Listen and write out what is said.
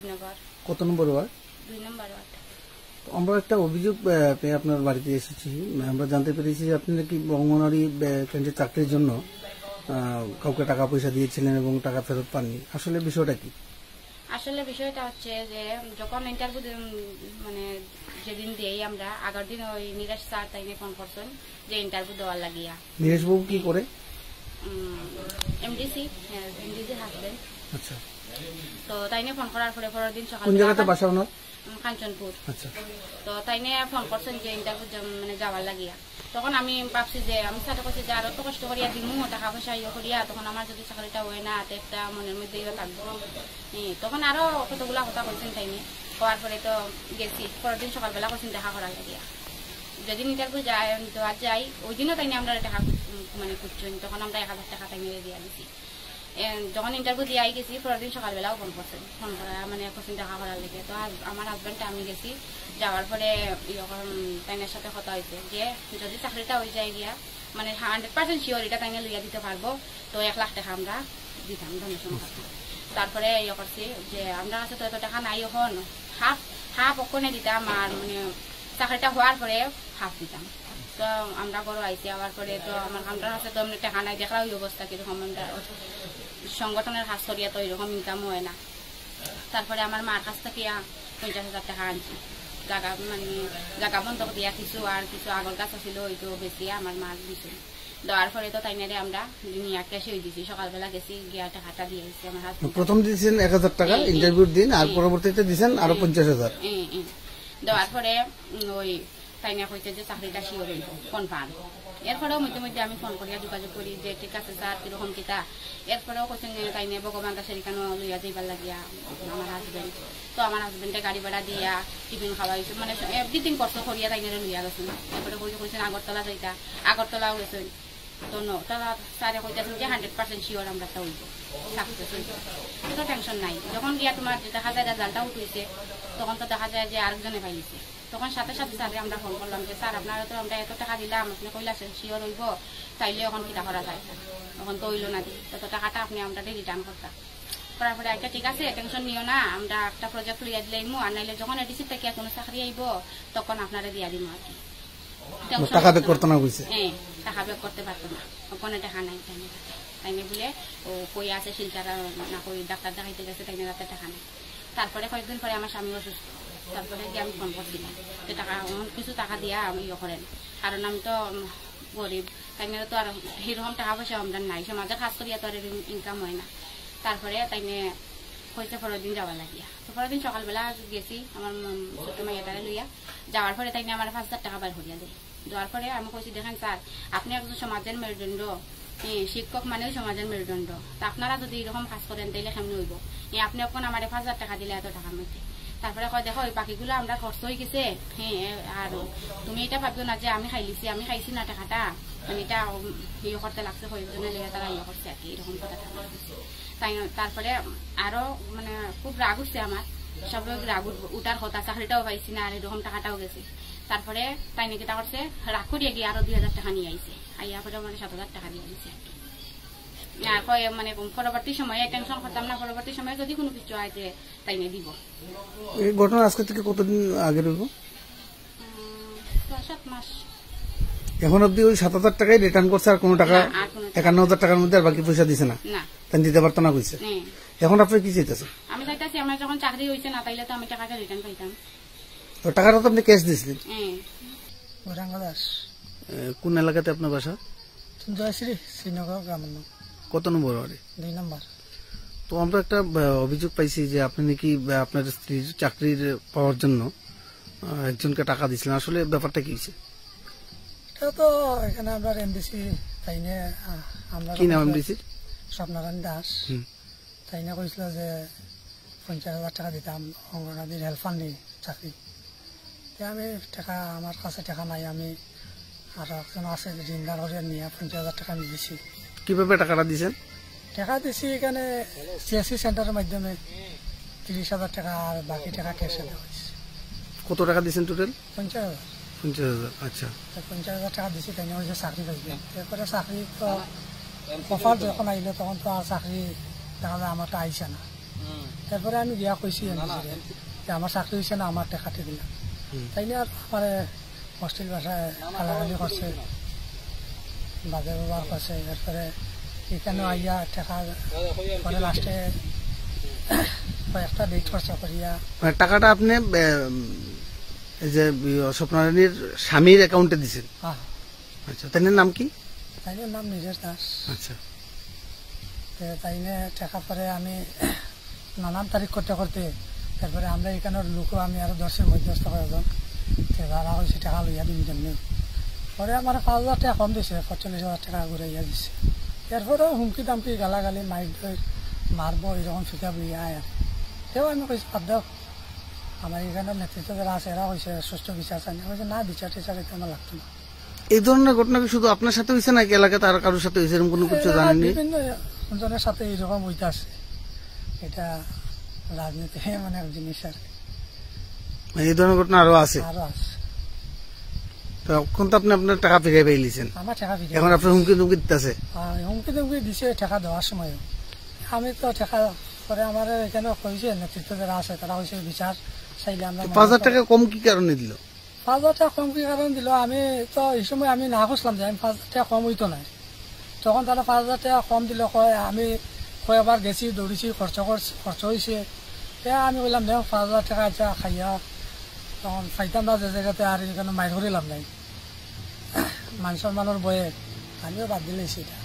কত নম্বর ওয়ার্ড? 2 নম্বর ওয়ার্ড। আমরা একটা অভিযোগ পেয়ে আপনার বাড়িতে এসেছি। আমরা জানতে পেরেছি যে আপনি নাকি অঙ্গনওয়াড়ি কেন্দ্রে চাকরির জন্য কাউকে টাকা পয়সা দিয়েছিলেন এবং টাকা ফেরত পাননি। আসলে বিষয়টা কি? আসলে বিষয়টা হচ্ছে যে যখন ইন্টারভিউ মানে যেদিন দেই আমরা আগের দিন ওই নীরেশ স্যার তাইনে ফোন করছেন যে ইন্টারভিউ দেওয়ার লাগিয়া। নীরেশ বাবু কি করে? MDC husband. আচ্ছা। তো তাইনে ফোন করার পরে পরের দিন সকালে কোন জায়গাতে বাসা ওনার? কাঞ্চনপুর। আচ্ছা। তো তাইনে ফোন করছেন যে ইন্টারভিউ মানে যাওয়ার লাগিয়া। তখন আমি ভাবছি যে আমি সাথে করছি যে আরো তো কষ্ট করিয়া দিমু টাকা পয়সা ইয়ে করিয়া, তখন আমার যদি চাকরিটা হয় না একটা মনের মধ্যে ইয়ে থাকবো। তখন আরো কতগুলা কথা বলছেন তাইনে। হওয়ার পরে তো গেছি, পরের দিন সকালবেলা করছেন দেখা করার লাগিয়া। যেদিন ইন্টারভিউ দেওয়া যাই ওই দিনও তাইনে আমরা টাকা মানে খুঁজছেন, তখন আমরা 1000 টাকা তাইনে দিয়ে দিছি। যখন ইন্টারভিউ দিয়ে আই গেছি পরের দিন সকালবেলাও ফোন করছেন, ফোন করা মানে কোচিং দেখা করার লেগে। তো আমার হাজব্যান্ডটা আমি গেছি, যাওয়ার পরে তাইনের সাথে কথা হয়েছে যে যদি চাকরিটা হয়ে যায় গিয়া মানে 100% শিওর এটা তাইনে লইয়া দিতে পারবো, তো 1 লাখ টাকা আমরা দিতাম ডোনেশন করতাম। তারপরে করছি যে আমরা কাছে তো এত টাকা নাই, এখন হাফ ওখানে দিতাম আর মানে চাকরিটা হওয়ার পরে হাফ দিতাম। তো আমরা ঘরে আইসি আবার পরে তো আমার কাছে তো এমনি টাকা নাই, দেখলাম ওই অবস্থা কিরকম সংগঠনের কাজ করিয়া তো এরকম ইনকাম হয় না। তারপরে আমার মার কাছ থেকে 50,000 টাকা আনছি, জায়গা বন্ধক দিয়া কিছু আর কিছু আগর গাছ ছিল ওইটো বেশি আমার মার দিছে। দেওয়ার পরে তো তাইনারে আমরা নিয়ে ক্যাশে হয়ে দিছি, সকালবেলা গেছি গিয়া টাকাটা দিয়ে আসছি। আমার হাজবেন্ড প্রথম দিয়েছেন 1000 টাকা ইন্টারভিউর দিন, আর পরবর্তীতে দিয়েছেন আরো 50,000। দেওয়ার পরে ওই তাইনা কইছে যে চাকরিটা শিওর হইব কনফার্ম। এরপরেও মধ্যে মধ্যে আমি ফোন করিয়া যোগাযোগ করি যে ঠিক আছে স্যার কিরকম কিতা। এরপরেও কৈছেন তাইনে ভগবান দাসের কেন লইয়া যাইবার লাগিয়া আমার হাজবেন্ড। তো আমার হাজবেন্ডে গাড়ি ভাড়া দিয়া টিফিন খাওয়াইছে, মানে এভরিথিং কষ্ট করিয়া তাইনে লইয়া গেছেন। এরপরে কইছেন আগরতলা যাইতা, আগরতলাও গেছেন। তো তারা স্যারে কইতেছেন যে 100% শিওর আমরা তো হইব, সাকসেস হইব, কোনো টেনশন নাই। যখন গিয়া তোমার দেখা যায় রেজাল্টটা উঠেছে তখন তো দেখা যায় যে আরেকজনে পাইছে। তখন সাথে সাথে স্যারে আমরা ফোন করলাম যে স্যার আপনারা তো আমরা এত টাকা দিলাম, আপনি কইলাছেন শিওর হইব, তাইলে এখন কিটা করা যায়, তখন তো হইল না, তত টাকাটা আপনি আমরা রিটার্ন করতাম। করার পরে একটা ঠিক আছে টেনশন নিও না, আমরা একটা প্রজেক্ট লইয়া দিলাইমু, আর নাইলে যখন এডিসি থেকে কোনো চাকরি আইব তখন আপনারা দিয়া দিব আর কি। টাকা বেক করতে না কইছে? হ্যাঁ, টাকা বেক করতে পারতো না, ওখানে টাকা নাই তাইনে বলে ও কই আছে শিলচারা না কই ডাক্তার দেখাইতে গেছে, তাইনে রাতে টাকা নেই। তারপরে কয়েকদিন পরে আমার স্বামী অসুস্থ, তারপরে গিয়ে আমি ফোন করছিলাম যে টাকা কিছু টাকা দিয়া আমি ইয়ে করেন, কারণ আমি তো গরিব, তাইনে তো আর সেরকম টাকা পয়সা আমরা নাই, সমাজে কাজ করিয়া তো আর ইনকাম হয় না। তারপরে তাইনে কইছে পরের দিন যাওয়া লাগিয়া। তো পরের দিন সকালবেলা গেছি আমার ছোট মেয়েটারে লইয়া, যাওয়ার পরে তাইনে আমার 5,000 টাকা বার করিয়া দেয়। দেওয়ার পরে আমি কইছি দেখেন স্যার আপনি একজন সমাজের মেরুদণ্ড, শিক্ষক মানেও সমাজের মেরুদণ্ড, তা আপনারা যদি এরকম কাজ করেন তাইলে কেমন হইব, আপনি এখন আমার 5,000 টাকা দিলে এত টাকার মধ্যে। তারপরে কয় দেখো ওই বাকিগুলো আমরা খরচ হয়ে গেছে, হ্যাঁ, আর তুমি এটা ভাবছো না যে আমি খাইছি না টাকাটা, মানে এটা ইয়ে করতে লাগছে কয়েকজনে লেগে তারা ইয়ে করছে আর কি, এরকম কথা তাই। তারপরে আরো মানে খুব রাগ উঠছে আমার, সব রাগ উঠার কথা, চাকরিটাও পাইছি না আর এরকম টাকাটাও গেছে। তারপরে তাই নাকি তা করছে রাগ করিয়ে গিয়ে আরো 2,000 টাকা নিয়ে আইছে, আইয়া পরে মানে 7,000 টাকা দিয়ে দিচ্ছে আর কি। আর কয় মানে পরবর্তী সময়ে টেনশন করতাম না, পরবর্তী সময়ে যদি কোনো কিছু আইতে তাই নিয়ে দিব। এই ঘটনা আজকে থেকে কতদিন আগে রইব? 6-7 মাস। এখন অব্দি ওই 7,000 টাকাই রিটার্ন করছে, আর কোনো টাকা 51,000 টাকার মধ্যে আর বাকি পয়সা দিছে না? তাই দিতে পারতো না কইছে। এখন আপনি কি চাইতেছেন? আমি চাইতেছি আমার যখন চাকরি হয়েছে না তাইলে তো আমি টাকাটা রিটার্ন পাইতাম। তো টাকাটা তো আপনি ক্যাশ দিয়েছিলেন? গৌরাঙ্গ দাস। কোন এলাকাতে আপনার বাসা? জয়শ্রী শ্রীনগর গ্রামের নাম। কত নম্বর ওয়ার্ডে? 2 নম্বর। তো আমরা একটা অভিযোগ পাইছি যে আপনি নাকি আপনার স্ত্রীর চাকরির পাওয়ার জন্য একজনকে টাকা দিয়েছিলেন, আসলে ব্যাপারটা কি হয়েছে? এটা তো এখানে আমরা এমডিসি তাইনে আমরা কি নাম এমডিসি? স্বপ্নারায়ণ দাস। তাইনে কইছিল যে 50,000 টাকা দিতাম অঙ্গনাদির হেল্পার নেই চাকরি। আমি টাকা আমার কাছে টাকা নাই, আমি আর একজন আছে ঋণদার করে নিয়ে 50,000 টাকা আমি দিছি। কিভাবে টাকাটা দিয়েছেন? টাকা দিছি এখানে সিএসসি সেন্টারের মাধ্যমে 30,000 টাকা, আর বাকি টাকা ক্যাশে দেওয়া হয়েছে। কত টাকা দিয়েছেন টোটাল? 50,000। 50,000। আচ্ছা, 50,000 টাকা দিছি তাই হয়েছে চাকরি পাইবে। এরপরে চাকরি তো অফার যখন আইলো তখন তো আর চাকরি তাহলে আমারটা আইসে না। তারপরে আমি গিয়া কইছি যে আমার চাকরি হয়েছে না, আমার টাকাতে দিলাম। তাই না আর আমার হোস্টেল বাসায় গালাগালি করছে, বাজে ব্যবহার করছে। এরপরে এখানে আইয়া টাকা পরে লাস্টে কয়েকটা ডেট খরচা করিয়া মানে টাকাটা আপনি এই যে স্বপ্নারানীর স্বামীর অ্যাকাউন্টে দিছেন? আচ্ছা, তাইনের নাম কি? তাইনের নাম নিজের দাস। আচ্ছা, তাইনে টাকা পরে আমি নানান তারিখ করতে করতে তারপরে আমরা এখানের লোকও আমি আরো 10-এর মধ্যস্থ কয়েকজন তারা হয়েছে টাকা লইয়া দিন জন্য। পরে আমার 5,000 টাকা কম দিছে, 45,000 টাকা ঘুরাইয়া দিছে। এরপরেও হুমকি দামকি গালাগালি মাইক মারবো এরকম ফিকাপ লইয়া আয়। তেও আমি কইছি বাদ দাও, আমার এখানের নেতৃত্ব যারা আছে এরা হয়েছে সুস্থ বিচার চাই। আমি না বিচার টিচার এটা আমার লাগতো না। এই ধরনের ঘটনা কি শুধু আপনার সাথে হয়েছে নাকি এলাকাতে আর কারোর সাথে হয়েছে এরকম কোনো কিছু জানেননি? বিভিন্ন জনের সাথে এইরকম হইতে আছে। এটা রাজনীতি মানে এক জিনিস আর এই ধরনের ঘটনা আরো আছে? আরো আছে। তখন তো আপনি আপনার টাকা ফিরে পাইলিছেন, আমার টাকা ফিরে এখন আপনার হুমকি টুমকি দিতেছে? হুমকি টুমকি দিছে টাকা দেওয়ার সময়। আমি তো টাকা পরে আমার এখানে কইছে নেতৃত্ব যারা আছে তারা হয়েছে বিচার চাইলে আমরা 5,000 টাকা কম কি কারণে দিল? 5,000 টাকা কম কি কারণ দিল? আমি তো এই সময় আমি না খুঁজলাম যে আমি 5,000 টাকা কম হইতো নাই। তখন তারা 5,000 টাকা কম দিল। কয় আমি কয়েকবার গেছি, দৌড়িছি, খরচ হয়েছে। আমি বললাম দেখ 5,000 টাকা আচ্ছা খাইয়া তখন খাইতাম না যে জায়গাতে, আর এখানে মাইর করিলাম নাই মানুষের মানুষ বয়ে, আমিও বাদ দিলেছি এটা।